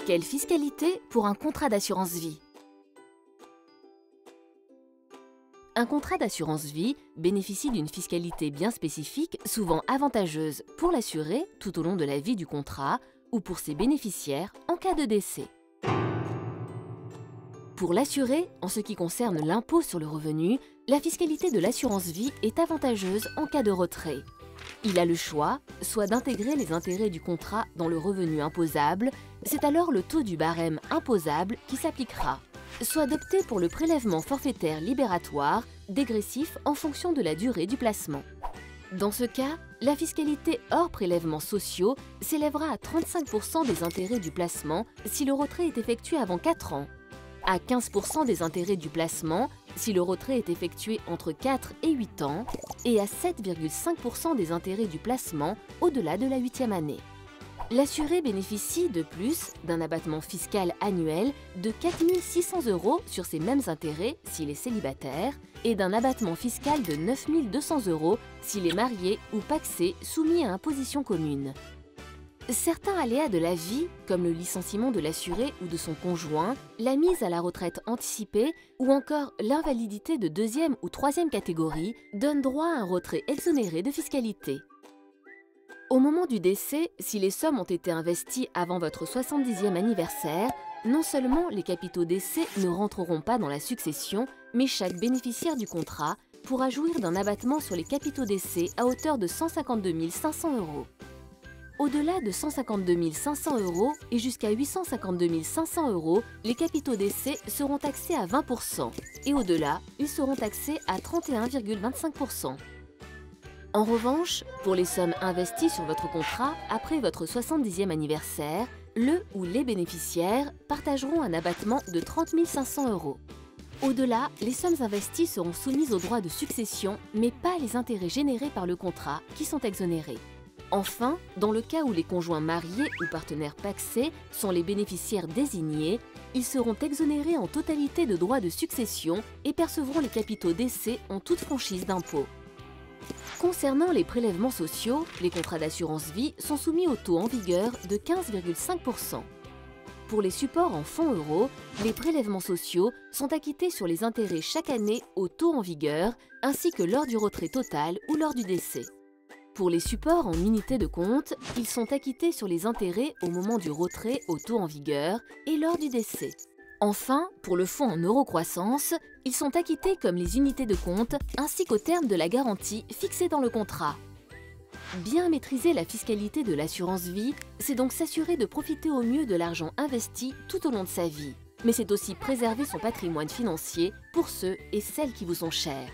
Quelle fiscalité pour un contrat d'assurance vie? Un contrat d'assurance vie bénéficie d'une fiscalité bien spécifique, souvent avantageuse pour l'assuré tout au long de la vie du contrat ou pour ses bénéficiaires en cas de décès. Pour l'assuré, en ce qui concerne l'impôt sur le revenu, la fiscalité de l'assurance vie est avantageuse en cas de retrait. Il a le choix, soit d'intégrer les intérêts du contrat dans le revenu imposable, c'est alors le taux du barème imposable qui s'appliquera, soit d'opter pour le prélèvement forfaitaire libératoire, dégressif en fonction de la durée du placement. Dans ce cas, la fiscalité hors prélèvements sociaux s'élèvera à 35% des intérêts du placement si le retrait est effectué avant 4 ans, à 15% des intérêts du placement si le retrait est effectué entre 4 et 8 ans et à 7,5% des intérêts du placement au-delà de la 8e année. L'assuré bénéficie de plus d'un abattement fiscal annuel de 4 600 € sur ces mêmes intérêts s'il est célibataire et d'un abattement fiscal de 9 200 € s'il est marié ou pacsé soumis à imposition commune. Certains aléas de la vie, comme le licenciement de l'assuré ou de son conjoint, la mise à la retraite anticipée ou encore l'invalidité de 2e ou 3e catégorie, donnent droit à un retrait exonéré de fiscalité. Au moment du décès, si les sommes ont été investies avant votre 70e anniversaire, non seulement les capitaux décès ne rentreront pas dans la succession, mais chaque bénéficiaire du contrat pourra jouir d'un abattement sur les capitaux décès à hauteur de 152 500 €. Au-delà de 152 500 € et jusqu'à 852 500 €, les capitaux décès seront taxés à 20% et au-delà, ils seront taxés à 31,25%. En revanche, pour les sommes investies sur votre contrat après votre 70e anniversaire, le ou les bénéficiaires partageront un abattement de 30 500 €. Au-delà, les sommes investies seront soumises aux droits de succession, mais pas les intérêts générés par le contrat qui sont exonérés. Enfin, dans le cas où les conjoints mariés ou partenaires pacsés sont les bénéficiaires désignés, ils seront exonérés en totalité de droits de succession et percevront les capitaux décès en toute franchise d'impôt. Concernant les prélèvements sociaux, les contrats d'assurance vie sont soumis au taux en vigueur de 15,5%. Pour les supports en fonds euros, les prélèvements sociaux sont acquittés sur les intérêts chaque année au taux en vigueur, ainsi que lors du retrait total ou lors du décès. Pour les supports en unités de compte, ils sont acquittés sur les intérêts au moment du retrait au taux en vigueur et lors du décès. Enfin, pour le fonds en euro-croissance, ils sont acquittés comme les unités de compte ainsi qu'au terme de la garantie fixée dans le contrat. Bien maîtriser la fiscalité de l'assurance vie, c'est donc s'assurer de profiter au mieux de l'argent investi tout au long de sa vie. Mais c'est aussi préserver son patrimoine financier pour ceux et celles qui vous sont chers.